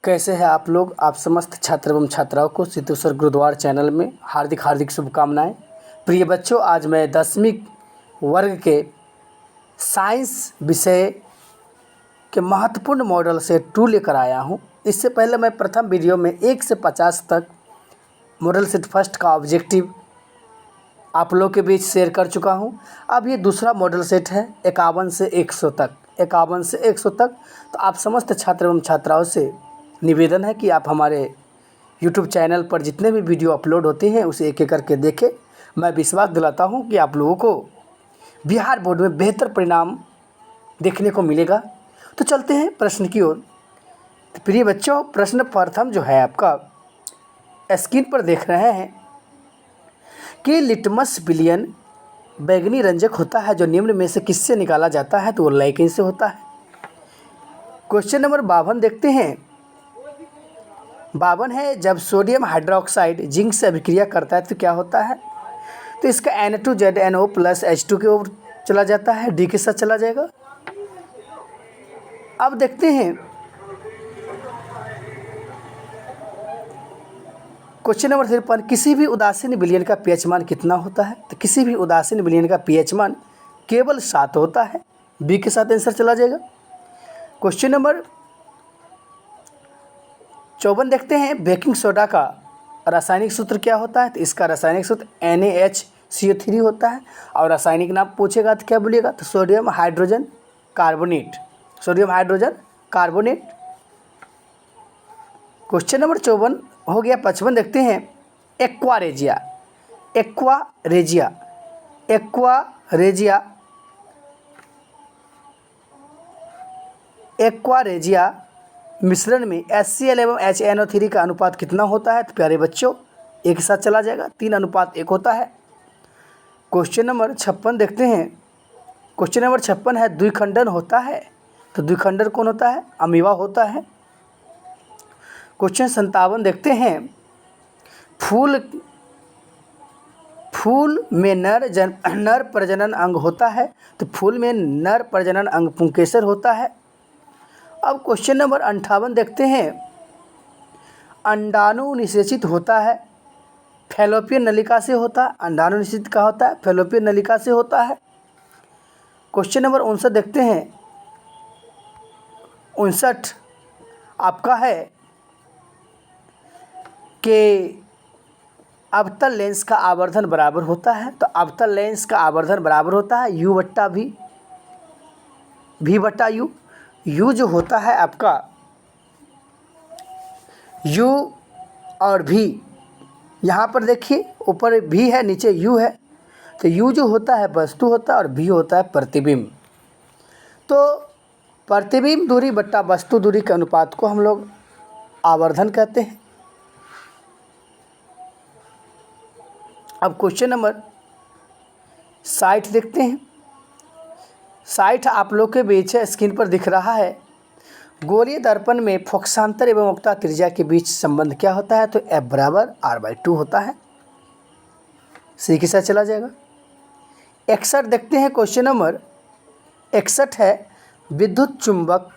कैसे हैं आप लोग। आप समस्त छात्र एवं छात्राओं को सिद्धेश्वर गुरुद्वारा चैनल में हार्दिक हार्दिक शुभकामनाएं। प्रिय बच्चों, आज मैं 10वीं वर्ग के साइंस विषय के महत्वपूर्ण मॉडल सेट 2 लेकर आया हूं। इससे पहले मैं प्रथम वीडियो में 1 से 50 तक मॉडल सेट फर्स्ट का ऑब्जेक्टिव आप लोग के बीच शेयर कर चुका हूं। अब ये दूसरा मॉडल सेट है 51 से 100 तक। तो आप समस्त छात्र एवं छात्राओं से निवेदन है कि आप हमारे YouTube चैनल पर जितने भी वीडियो अपलोड होते हैं उसे एक एक करके देखें। मैं विश्वास दिलाता हूं कि आप लोगों को बिहार बोर्ड में बेहतर परिणाम देखने को मिलेगा। तो चलते हैं प्रश्न की ओर। तो प्रिय बच्चों, प्रश्न प्रथम जो है आपका स्क्रीन पर देख रहे हैं कि लिटमस विलयन बैंगनी रंजक होता है जो निम्न में से किससे निकाला जाता है, तो वो लाइकेन से होता है। क्वेश्चन नंबर 52 देखते हैं। 52 है, जब सोडियम हाइड्रोक्साइड जिंक से अभिक्रिया करता है तो क्या होता है, तो इसका Na2ZNO प्लस H2 के ओर चला जाता है, डी के साथ चला जाएगा। अब देखते हैं क्वेश्चन नंबर 53, किसी भी उदासीन विलयन का pH मान कितना होता है, तो किसी भी उदासीन विलयन का pH मान केवल 7 होता है, बी के साथ आंसर चला जाएगा। क्वेश्चन नंबर 54 देखते हैं, बेकिंग सोडा का रासायनिक सूत्र क्या होता है, तो इसका रासायनिक सूत्र NaHCO3 होता है। और रासायनिक नाम पूछेगा तो क्या बोलिएगा, तो sodium hydrogen carbonate. Question number 54 हो गया। 55 देखते हैं, एक्वारेजिया मिश्रण में HCl एवं HNO3 का अनुपात कितना होता है, तो प्यारे बच्चों एक साथ चला जाएगा, 3:1 होता है। क्वेश्चन नंबर 56 देखते हैं। क्वेश्चन नंबर 56 है, द्विखंडन होता है, तो द्विखंडन कौन होता है, अमीबा होता है। क्वेश्चन 57 देखते हैं, फूल में नर प्रजनन अंग होता है, तो फूल में नर प्रजनन अंग पुंकेसर होता है। अब क्वेश्चन नंबर 58 देखते हैं, अंडाणु निषेचित होता है, फैलोपियन नलिका से होता है। अंडाणु निषेचित कहाँ होता है, फैलोपियन नलिका से होता है। क्वेश्चन नंबर 59 देखते हैं। 59 आपका है कि अवतल लेंस का आवर्धन बराबर होता है, तो अवतल लेंस का आवर्धन बराबर होता है V/U। U जो होता है आपका U और V, यहाँ पर देखिए ऊपर V है नीचे U है, तो U जो होता है वस्तु होता है और V होता है प्रतिबिंब। तो प्रतिबिंब दूरी बट्टा वस्तु दूरी के अनुपात को हम लोग आवर्धन कहते हैं। अब क्वेश्चन नंबर 60 देखते हैं। 60 आप लोग के बीच स्क्रीन पर दिख रहा है, गोलीय दर्पण में फोकसांतर एवं वक्ता त्रिज्या के बीच संबंध क्या होता है, तो F=R/2 होता है, सी के साथ चला जाएगा। 61 देखते हैं। क्वेश्चन नंबर 61 है, विद्युत चुंबक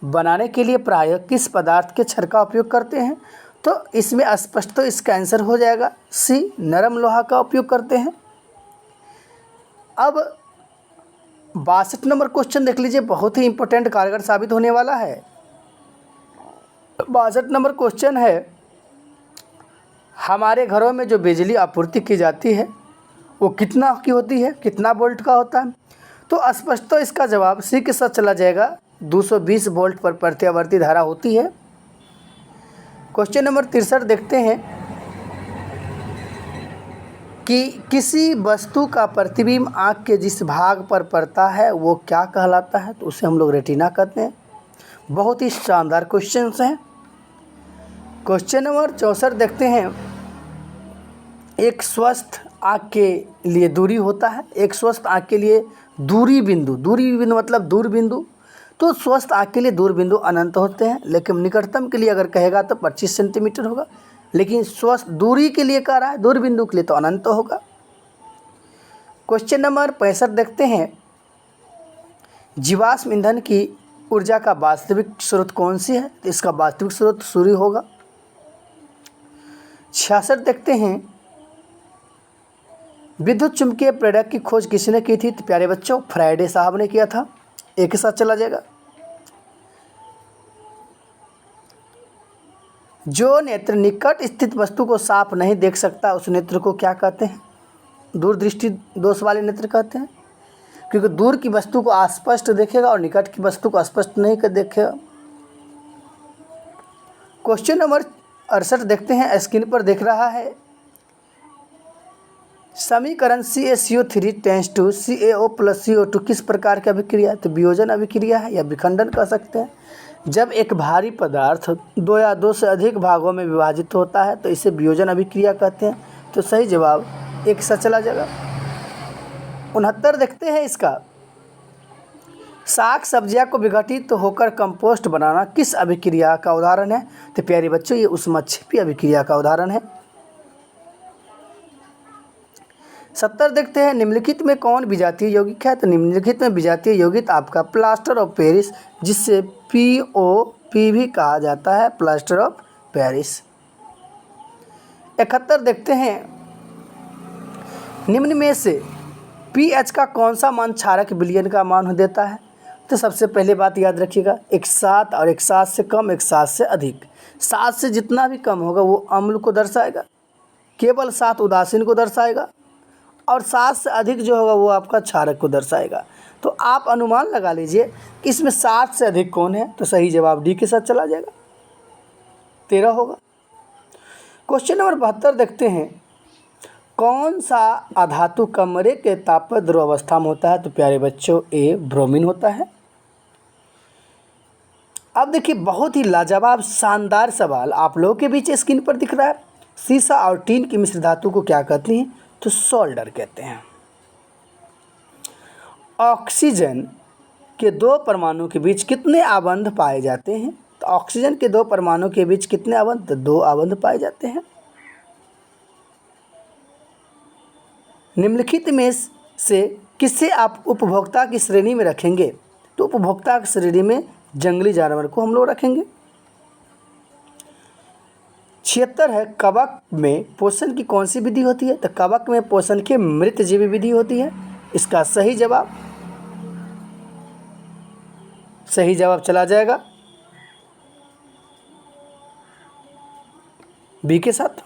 बनाने के लिए प्रायः किस पदार्थ के छड़ का उपयोग करते हैं, तो इसमें स्पष्ट तो इसका आंसर हो जाएगा सी, नरम लोहा का उपयोग करते हैं। अब 62 नंबर क्वेश्चन देख लीजिए, बहुत ही इंपॉर्टेंट कारगर साबित होने वाला है। 62 नंबर क्वेश्चन है, हमारे घरों में जो बिजली आपूर्ति की जाती है वो कितना की होती है, कितना वोल्ट का होता है, तो स्पष्ट तो इसका जवाब सी के साथ चला जाएगा, 220 वोल्ट पर प्रत्यावर्ती धारा होती है। क्वेश्चन नंबर 63 देखते हैं कि किसी वस्तु का प्रतिबिंब आँख के जिस भाग पर पड़ता है वो क्या कहलाता है, तो उसे हम लोग रेटिना कहते हैं। बहुत ही शानदार क्वेश्चन हैं। क्वेश्चन नंबर 64 देखते हैं, एक स्वस्थ आँख के लिए दूरी होता है, एक स्वस्थ आँख के लिए दूरी बिंदु मतलब दूर बिंदु, तो स्वस्थ आँख के लिए दूर बिंदु अनंत होते हैं, लेकिन निकटतम के लिए अगर कहेगा तो 25 सेंटीमीटर होगा, लेकिन स्वस्थ दूरी के लिए कह रहा है, दूर बिंदु के लिए तो अनंत होगा। क्वेश्चन नंबर 65 देखते हैं, जीवाश्म ईंधन की ऊर्जा का वास्तविक स्रोत कौन सी है? तो इसका वास्तविक स्रोत सूर्य होगा। 66 देखते हैं, विद्युत चुंबकीय प्रेरक की खोज किसने की थी? तो प्यारे बच्चों फ्राइडे साहब ने किया था। एक के साथ चला जाएगा। जो नेत्र निकट स्थित वस्तु को साफ नहीं देख सकता उस नेत्र को क्या कहते हैं? दूरदृष्टि दोष वाले नेत्र कहते हैं, क्योंकि दूर की वस्तु को अस्पष्ट देखेगा और निकट की वस्तु को स्पष्ट नहीं कर देखेगा। क्वेश्चन नंबर 68 देखते हैं, स्क्रीन पर देख रहा है। समीकरण CaCO3 tense to CaO plus CO2 किस प्रकार की अभिक्रिया है? तो वियोजन अभिक्रिया है या विखंडन कह सकते हैं। जब एक भारी पदार्थ दो या दो से अधिक भागों में विभाजित होता है तो इसे वियोजन अभिक्रिया कहते हैं। तो सही जवाब एक सा चला जाएगा। 69 देखते हैं इसका, साग सब्जियां को विघटित होकर कंपोस्ट बनाना किस अभिक्रिया का उदाहरण है? तो प्यारे बच्चों ये ऊष्मक्षेपी अभिक्रिया का उदाहरण है। 70 देखते हैं, निम्नलिखित में कौन विजातीय यौगिक है? तो निम्नलिखित में विजातीय यौगिक आपका प्लास्टर ऑफ पेरिस, जिससे POP भी कहा जाता है, प्लास्टर ऑफ पेरिस। 71 देखते हैं, निम्न में से pH का कौन सा मान क्षारक विलयन का मान देता है? तो सबसे पहले बात याद रखिएगा, एक 7 और एक 7 से कम, एक 7 से अधिक। 7 से जितना भी कम होगा वो अम्ल को दर्शाएगा, केवल 7 उदासीन को दर्शाएगा, और 7 से अधिक जो होगा वो आपका क्षारक को दर्शाएगा। तो आप अनुमान लगा लीजिए कि इसमें 7 से अधिक कौन है? तो सही जवाब डी के साथ चला जाएगा, 13 होगा। क्वेश्चन नंबर 72 देखते हैं, कौन सा अधातु कमरे के ताप पर ध्रुव अवस्था में होता है? तो प्यारे बच्चों ए ब्रोमीन होता है। अब देखिए बहुत ही लाजवाब शानदार सवाल आप लोगों के बीच स्क्रीन पर दिख रहा है। सीसा और टीन की मिश्र धातु को क्या कहती हैं? तो सोल्डर कहते हैं। ऑक्सीजन के 2 परमाणु के बीच कितने आबंध पाए जाते हैं? तो ऑक्सीजन के 2 परमाणु के बीच कितने आबंध? तो 2 आबंध पाए जाते हैं। निम्नलिखित में से किसे आप उपभोक्ता की श्रेणी में रखेंगे? तो उपभोक्ता की श्रेणी में जंगली जानवर को हम लोग रखेंगे। 76 है, कवक में पोषण की कौन सी विधि होती है? तो कवक में पोषण की मृत जीवी विधि होती है। इसका सही जवाब चला जाएगा बी के साथ।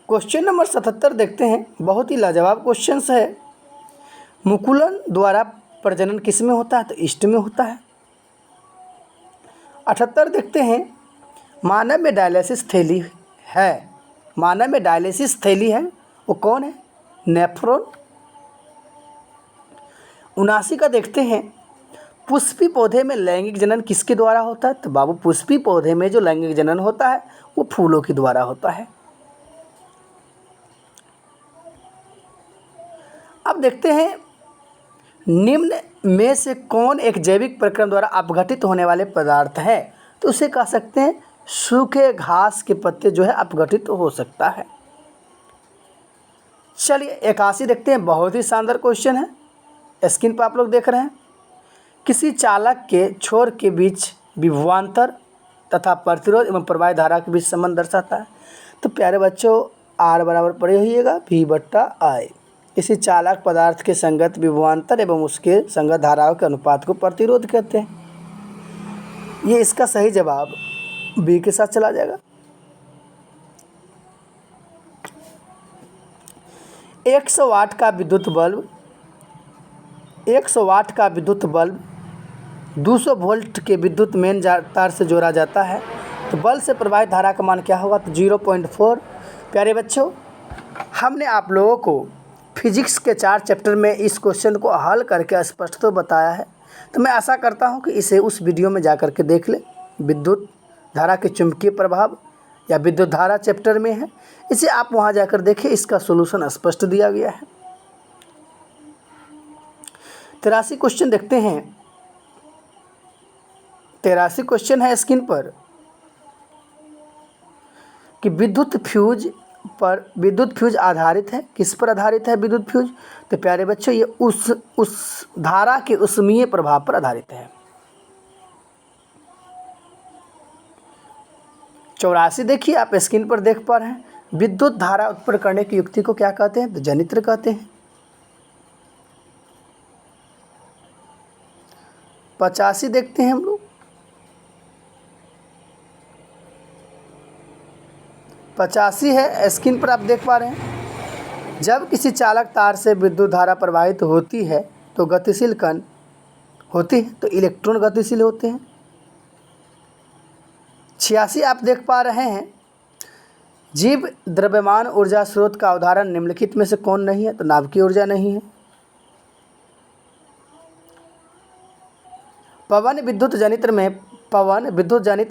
क्वेश्चन नंबर 77 देखते हैं, बहुत ही लाजवाब क्वेश्चन है। मुकुलन द्वारा प्रजनन किस में होता है? तो ईस्ट में होता है। 78 देखते हैं, मानव में डायलिसिस थैली है, मानव में डायलिसिस थैली है वो कौन है? नेफ्रॉन। 79 का देखते हैं, पुष्पी पौधे में लैंगिक जनन किसके द्वारा होता है? तो बाबू पुष्पी पौधे में जो लैंगिक जनन होता है वो फूलों के द्वारा होता है। अब देखते हैं, निम्न में से कौन एक जैविक प्रक्रम द्वारा अपघटित होने वाले पदार्थ है? तो उसे कह सकते हैं सूखे घास के पत्ते जो है अपघटित हो सकता है। चलिए 81 देखते हैं, बहुत ही शानदार क्वेश्चन है, स्क्रीन पर आप लोग देख रहे हैं। किसी चालक के छोर के बीच विभवांतर तथा प्रतिरोध एवं प्रवाह धारा के बीच संबंध दर्शाता है। तो प्यारे बच्चों R बराबर पढ़े होइएगा V/I। किसी चालक पदार्थ के संगत विभवांतर एवं उसके संगत धाराओं के अनुपात को प्रतिरोध कहते हैं। ये इसका सही जवाब बी के साथ चला जाएगा। 100 वाट का विद्युत बल्ब 200 वोल्ट के विद्युत मेन तार से जोड़ा जाता है, तो बल्ब से प्रवाहित धारा का मान क्या होगा? तो 0.4। प्यारे बच्चों हमने आप लोगों को फिजिक्स के 4 चैप्टर में इस क्वेश्चन को हल करके स्पष्ट तो बताया है, तो मैं आशा करता हूं कि इसे उस वीडियो में जा कर के देख लें। विद्युत धारा के चुंबकीय प्रभाव या विद्युत धारा चैप्टर में है, इसे आप वहां जाकर देखें, इसका सॉल्यूशन स्पष्ट दिया गया है। 83 क्वेश्चन देखते हैं। 83 क्वेश्चन है स्क्रीन पर कि विद्युत फ्यूज पर विद्युत फ्यूज आधारित है। किस पर आधारित है विद्युत फ्यूज? तो प्यारे बच्चों ये उस धारा के ऊष्मीय प्रभाव पर आधारित है। 84 देखिए, आप स्क्रीन पर देख पा रहे हैं, विद्युत धारा उत्पन्न करने की युक्ति को क्या कहते हैं? तो जनित्र कहते हैं। 85 देखते हैं हम लोग। 85 है, स्क्रीन पर आप देख पा रहे हैं, जब किसी चालक तार से विद्युत धारा प्रवाहित होती है तो गतिशील कण होती है तो इलेक्ट्रॉन गतिशील होते हैं। 86 आप देख पा रहे हैं, जीव द्रव्यमान ऊर्जा स्रोत का उदाहरण निम्नलिखित में से कौन नहीं है? तो नाभिकीय ऊर्जा नहीं है। पवन विद्युत जनित्र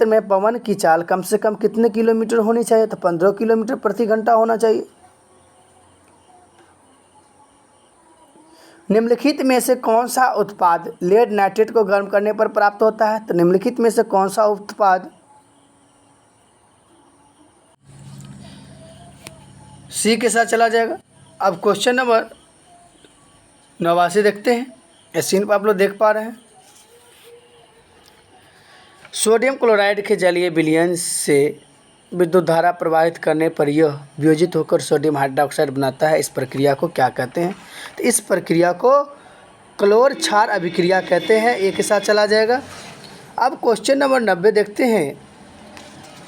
में पवन की चाल कम से कम कितने किलोमीटर होनी चाहिए? तो 15 किलोमीटर प्रति घंटा होना चाहिए। निम्नलिखित में से कौन सा उत्पाद लेड नाइट्रेट को गर्म करने पर प्राप्त होता है? तो निम्नलिखित में से कौन सा उत्पाद? सी के साथ चला जाएगा। अब क्वेश्चन नंबर 89 देखते हैं। स्क्रीन पर आप लोग देख पा रहे हैं, सोडियम क्लोराइड के जलीय विलयन से विद्युत धारा प्रवाहित करने पर यह वियोजित होकर सोडियम हाइड्रोक्साइड बनाता है। इस प्रक्रिया को क्या कहते हैं? तो इस प्रक्रिया को क्लोर क्षार अभिक्रिया कहते हैं। एक के साथ चला जाएगा। अब क्वेश्चन नंबर 90 देखते हैं,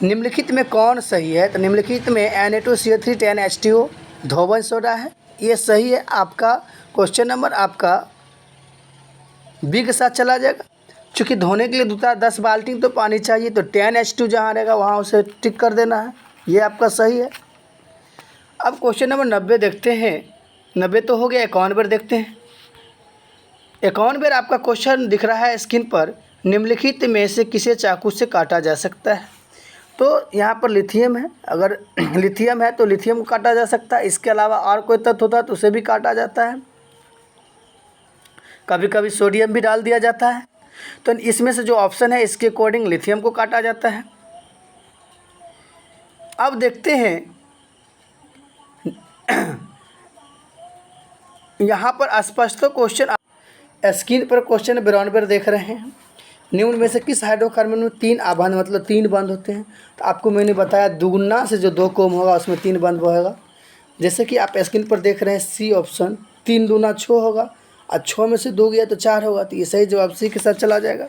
निम्नलिखित में कौन सही है? तो निम्नलिखित में Na2CO3 10H2O धोवन सोडा है, ये सही है। आपका क्वेश्चन नंबर आपका बी के साथ चला जाएगा। चूँकि धोने के लिए 10 बाल्टी तो पानी चाहिए, तो 10H2 जहाँ रहेगा वहाँ उसे टिक कर देना है, ये आपका सही है। अब क्वेश्चन नंबर 90 देखते हैं। 90 तो हो गया, 51 देखते हैं। 51 आपका क्वेश्चन दिख रहा है स्क्रीन पर, निम्नलिखित में से किसे चाकू से काटा जा सकता है? तो यहाँ पर लिथियम है, अगर लिथियम है तो लिथियम को काटा जा सकता है। इसके अलावा और कोई तत्व होता है तो उसे भी काटा जाता है। कभी कभी सोडियम भी डाल दिया जाता है। तो इसमें से जो ऑप्शन है इसके अकॉर्डिंग लिथियम को काटा जाता है। अब देखते हैं यहाँ पर स्पष्ट तो क्वेश्चन स्क्रीन पर क्वेश्चन 92 देख रहे हैं, निम्न में से किस हाइड्रोकार्बन में 3 आबंध मतलब 3 बंध होते हैं? तो आपको मैंने बताया दुगुना से जो 2 कोम होगा उसमें 3 बंध होगा। जैसे कि आप स्क्रीन पर देख रहे हैं सी ऑप्शन, 3 दूना 6 होगा और 6 में से 2 गया तो 4 होगा, तो ये सही जवाब सी के साथ चला जाएगा।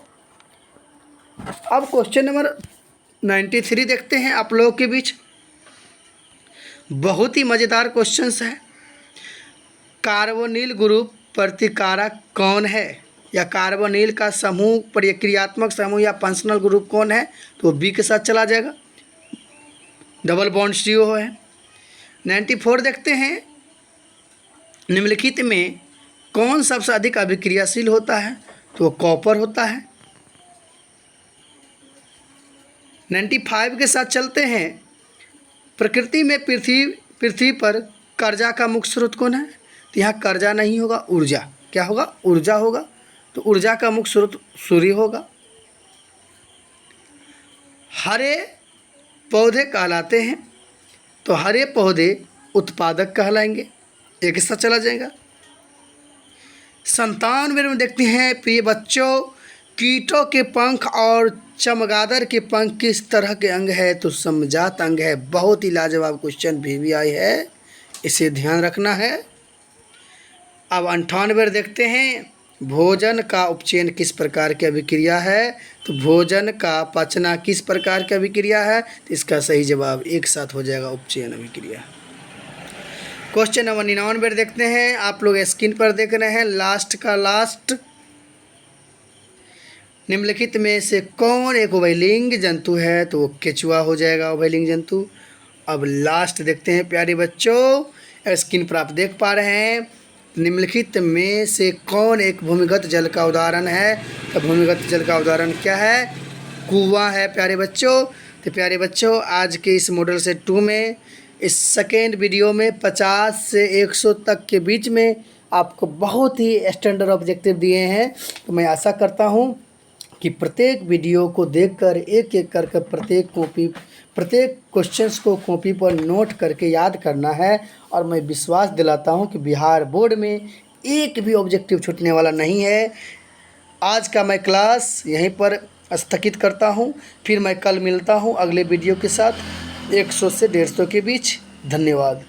अब क्वेश्चन नंबर 93 देखते हैं आप लोगों के बीच, बहुत ही मज़ेदार क्वेश्चन है। कार्बोनिल ग्रुप प्रतिकारक कौन है? या कार्बोनिल का समूह प्रक्रियात्मक समूह या फंक्शनल ग्रुप कौन है? तो बी के साथ चला जाएगा, डबल बॉन्ड CO है। 94 देखते हैं, निम्नलिखित में कौन सबसे अधिक अभिक्रियाशील होता है? तो कॉपर होता है। 95 के साथ चलते हैं, प्रकृति में पृथ्वी पर कर्जा का मुख्य स्रोत कौन है? तो यहाँ कर्जा नहीं होगा, ऊर्जा। क्या होगा? ऊर्जा होगा। तो ऊर्जा का मुख्य स्रोत सूर्य होगा। हरे पौधे कहलाते हैं, तो हरे पौधे उत्पादक कहलाएंगे। एक साथ चला जाएगा। 97 में देखते हैं, प्रिय बच्चों, कीटों के पंख और चमगादड़ के पंख किस तरह के अंग है? तो समजात अंग है। बहुत ही लाजवाब क्वेश्चन भी आई है, इसे ध्यान रखना है। अब 98 देखते हैं, भोजन का उपचयन किस प्रकार की अभिक्रिया है? तो भोजन का पचना किस प्रकार की अभिक्रिया है? तो इसका सही जवाब एक साथ हो जाएगा, उपचयन अभिक्रिया। क्वेश्चन नंबर 99 देखते हैं, आप लोग स्क्रीन पर देख रहे हैं, लास्ट का लास्ट, निम्नलिखित में से कौन एक उभयलिंग जंतु है? तो वो केचुआ हो जाएगा, उभयलिंग जंतु। अब लास्ट देखते हैं प्यारे बच्चों, स्क्रीन पर आप देख पा रहे हैं, निम्नलिखित में से कौन एक भूमिगत जल का उदाहरण है? तो भूमिगत जल का उदाहरण क्या है? कुआं है प्यारे बच्चों। तो प्यारे बच्चों, आज के इस मॉडल सेट 2 में इस सेकेंड वीडियो में 50 से 100 तक के बीच में आपको बहुत ही स्टैंडर्ड ऑब्जेक्टिव दिए हैं। तो मैं आशा करता हूं कि प्रत्येक वीडियो को देखकर एक एक करके प्रत्येक क्वेश्चंस को कॉपी पर नोट करके याद करना है। और मैं विश्वास दिलाता हूं कि बिहार बोर्ड में एक भी ऑब्जेक्टिव छूटने वाला नहीं है। आज का मैं क्लास यहीं पर स्थगित करता हूं, फिर मैं कल मिलता हूं अगले वीडियो के साथ 100 से 150 के बीच। धन्यवाद।